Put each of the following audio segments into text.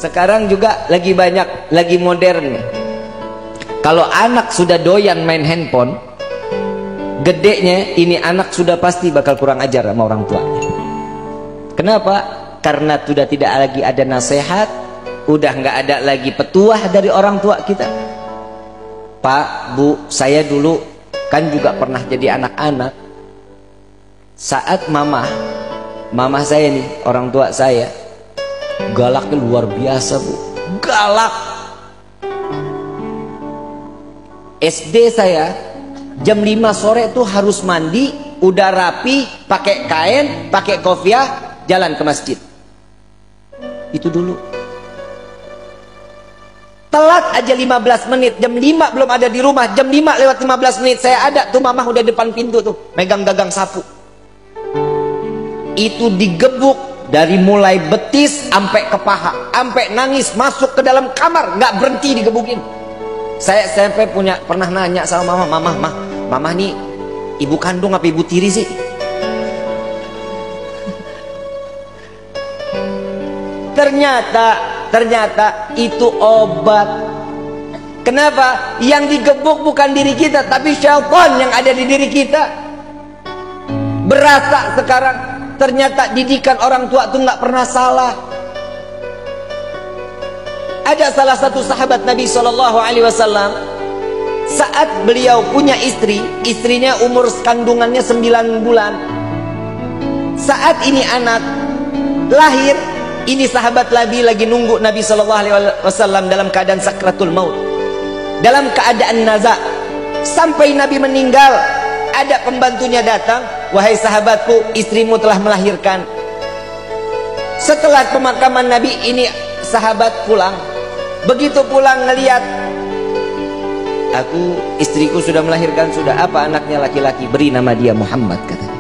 Sekarang juga lagi banyak, lagi modern. Kalau anak sudah doyan main handphone, gedenya ini anak sudah pasti bakal kurang ajar sama orang tuanya. Kenapa? Karena sudah tidak lagi ada nasihat, udah nggak ada lagi petuah dari orang tua kita. Pak, Bu, saya dulu kan juga pernah jadi anak-anak. Saat mama saya nih, orang tua saya, galaknya luar biasa, Bu. Galak. SD saya jam 5 sore tuh harus mandi, udah rapi, pakai kain, pakai kopiah, jalan ke masjid. Itu dulu. Telat aja 15 menit, jam 5 belum ada di rumah, jam 5 lewat 15 menit saya ada tuh, mama udah depan pintu tuh, megang gagang sapu. Itu digebuk dari mulai betis sampai ke paha, sampai nangis masuk ke dalam kamar, nggak berhenti digebukin. Saya sampai pernah nanya sama mama nih ibu kandung apa ibu tiri sih? Ternyata itu obat. Kenapa? Yang digebuk bukan diri kita, tapi syaitan yang ada di diri kita. Berasa sekarang ternyata didikan orang tua itu nggak pernah salah. Ada salah satu sahabat Nabi SAW, saat beliau punya istri, istrinya umur kandungannya 9 bulan. Saat ini anak lahir, ini sahabat lagi nunggu Nabi SAW dalam keadaan sakratul maut, dalam keadaan naza. Sampai Nabi meninggal, ada pembantunya datang, wahai sahabatku, istrimu telah melahirkan. Setelah pemakaman Nabi, ini sahabat pulang. Begitu pulang ngelihat, istriku sudah melahirkan, sudah apa anaknya laki-laki, beri nama dia Muhammad, katanya.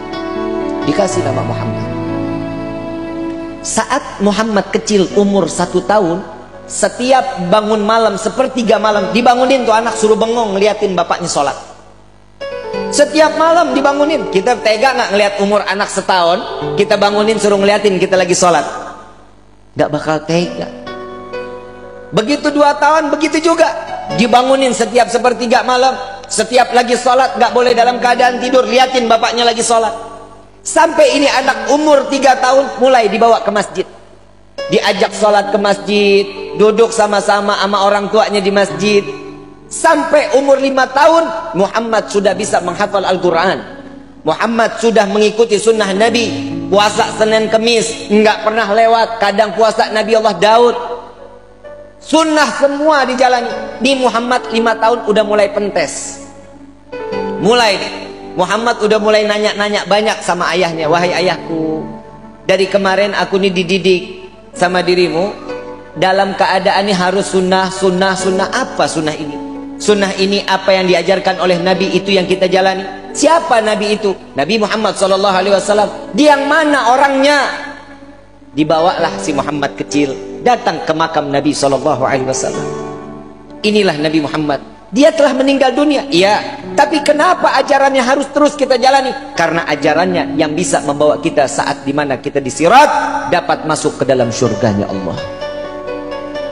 Dikasih nama Muhammad. Saat Muhammad kecil umur 1 tahun, setiap bangun malam, sepertiga malam, dibangunin tuh anak, suruh bengong ngeliatin bapaknya sholat. Setiap malam dibangunin. Kita tega nggak ngeliat umur anak setahun, kita bangunin suruh ngeliatin kita lagi sholat? Nggak bakal tega. Begitu 2 tahun, begitu juga dibangunin setiap sepertiga malam, setiap lagi sholat, nggak boleh dalam keadaan tidur, liatin bapaknya lagi sholat. Sampai ini anak umur 3 tahun mulai dibawa ke masjid, diajak sholat ke masjid, duduk sama-sama sama orang tuanya di masjid. Sampai umur 5 tahun Muhammad sudah bisa menghafal Al-Quran. Muhammad sudah mengikuti sunnah Nabi. Puasa Senin Kemis nggak pernah lewat, kadang puasa Nabi Allah Daud. Sunnah semua dijalani. Di Muhammad 5 tahun udah mulai pentes. Mulai nih, Muhammad udah mulai nanya-nanya banyak sama ayahnya. Wahai ayahku, dari kemarin aku nih dididik sama dirimu, dalam keadaan ini harus sunnah. Apa sunnah ini? Sunnah ini apa yang diajarkan oleh Nabi, itu yang kita jalani. Siapa Nabi itu? Nabi Muhammad SAW. Dia yang mana orangnya? Dibawalah si Muhammad kecil datang ke makam Nabi SAW. Inilah Nabi Muhammad. Dia telah meninggal dunia, iya. Tapi kenapa ajarannya harus terus kita jalani? Karena ajarannya yang bisa membawa kita saat dimana kita di sirat dapat masuk ke dalam surganya Allah.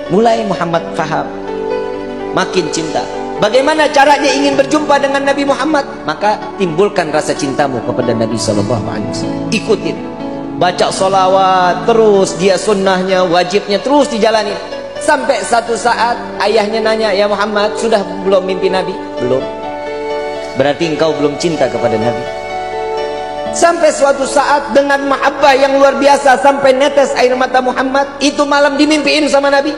Mulai Muhammad faham, makin cinta. Bagaimana caranya ingin berjumpa dengan Nabi Muhammad? Maka timbulkan rasa cintamu kepada Nabi SAW. Ikutin, baca sholawat terus, dia sunnahnya, wajibnya terus dijalani. Sampai satu saat ayahnya nanya, ya Muhammad, sudah belum mimpi Nabi? Belum. Berarti engkau belum cinta kepada Nabi. Sampai suatu saat dengan mahabbah yang luar biasa, sampai netes air mata Muhammad, itu malam dimimpiin sama Nabi.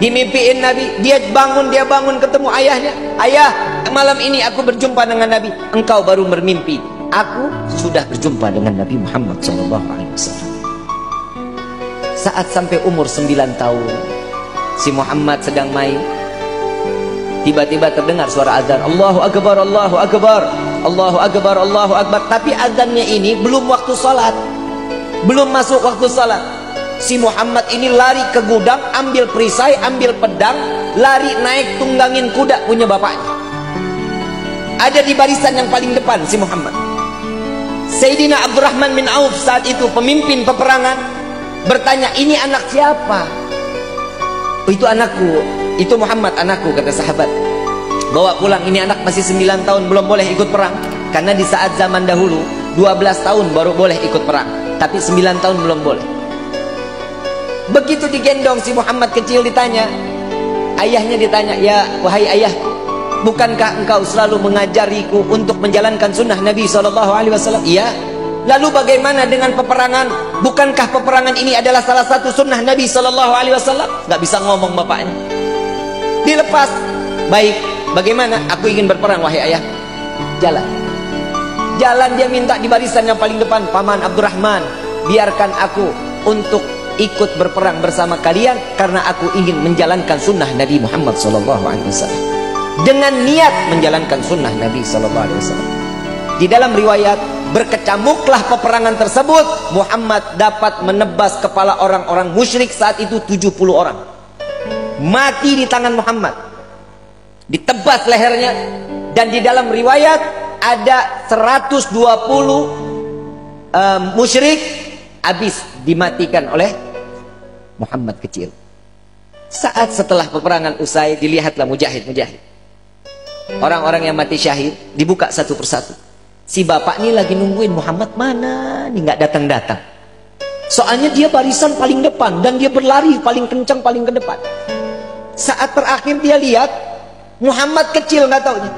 Dimimpiin Nabi, dia bangun ketemu ayahnya. Ayah, malam ini aku berjumpa dengan Nabi. Engkau baru bermimpi, aku sudah berjumpa dengan Nabi Muhammad SAW. Saat sampai umur 9 tahun, si Muhammad sedang main, tiba-tiba terdengar suara azan. Allahu Akbar, Allahu Akbar, Allahu Akbar, Allahu Akbar. Tapi azannya ini belum waktu salat, belum masuk waktu salat. Si Muhammad ini lari ke gudang, ambil perisai, ambil pedang, lari naik tunggangin kuda punya bapaknya. Ada di barisan yang paling depan si Muhammad. Sayyidina Abdurrahman bin Auf saat itu pemimpin peperangan, bertanya, ini anak siapa? Oh, itu anakku, itu Muhammad anakku, kata sahabat. Bawa pulang, ini anak masih 9 tahun belum boleh ikut perang. Karena di saat zaman dahulu 12 tahun baru boleh ikut perang, tapi 9 tahun belum boleh. Begitu digendong si Muhammad kecil, ditanya, ayahnya ditanya, ya wahai ayah, bukankah engkau selalu mengajariku untuk menjalankan sunnah Nabi SAW? Iya. Lalu bagaimana dengan peperangan? Bukankah peperangan ini adalah salah satu sunnah Nabi SAW? Gak bisa ngomong bapaknya. Dilepas. Baik, bagaimana? Aku ingin berperang wahai ayah. Jalan. Jalan, dia minta di barisan yang paling depan. Paman Abdurrahman, biarkan aku untuk ikut berperang bersama kalian, karena aku ingin menjalankan sunnah Nabi Muhammad SAW. Dengan niat menjalankan sunnah Nabi SAW. Di dalam riwayat, berkecamuklah peperangan tersebut. Muhammad dapat menebas kepala orang-orang musyrik saat itu 70 orang. Mati di tangan Muhammad, ditebas lehernya. Dan di dalam riwayat ada 120 musyrik habis dimatikan oleh Muhammad kecil. Saat setelah peperangan usai, dilihatlah mujahid-mujahid. Orang-orang yang mati syahid dibuka satu persatu. Si bapak ini lagi nungguin Muhammad mana nih, nggak datang-datang. Soalnya dia barisan paling depan dan dia berlari paling kencang, paling ke depan. Saat terakhir dia lihat Muhammad kecil, nggak taunya.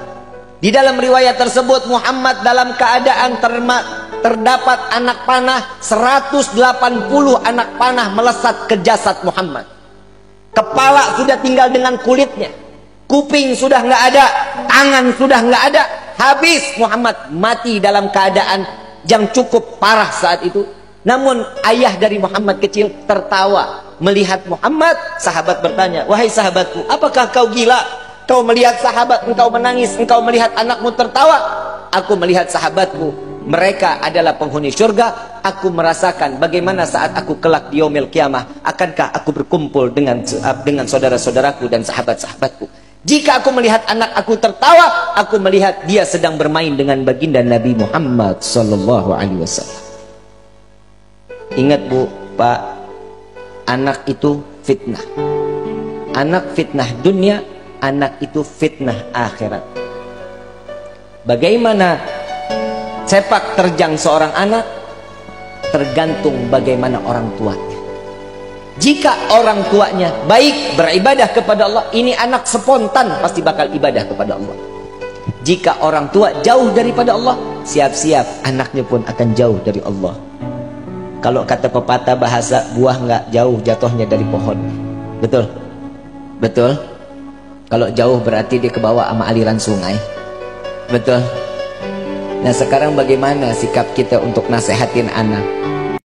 Di dalam riwayat tersebut, Muhammad dalam keadaan terdapat anak panah, 180 anak panah melesat ke jasad Muhammad. Kepala sudah tinggal dengan kulitnya, kuping sudah nggak ada, tangan sudah nggak ada. Habis Muhammad, mati dalam keadaan yang cukup parah saat itu. Namun ayah dari Muhammad kecil tertawa melihat Muhammad. Sahabat bertanya, wahai sahabatku, apakah kau gila? Kau melihat sahabat engkau menangis, engkau melihat anakmu tertawa. Aku melihat sahabatku, mereka adalah penghuni surga. Aku merasakan bagaimana saat aku kelak di yaumil kiamah, akankah aku berkumpul dengan saudara-saudaraku dan sahabat-sahabatku. Jika aku melihat anak aku tertawa, aku melihat dia sedang bermain dengan baginda Nabi Muhammad SAW. Ingat Bu, Pak, anak itu fitnah. Anak fitnah dunia, anak itu fitnah akhirat. Bagaimana sepak terjang seorang anak tergantung bagaimana orang tuanya. Jika orang tuanya baik, beribadah kepada Allah, ini anak spontan pasti bakal ibadah kepada Allah. Jika orang tua jauh daripada Allah, siap-siap anaknya pun akan jauh dari Allah. Kalau kata pepatah bahasa, buah nggak jauh jatuhnya dari pohon. Betul? Betul? Kalau jauh berarti dia kebawa sama aliran sungai. Betul? Nah sekarang bagaimana sikap kita untuk nasehatin anak?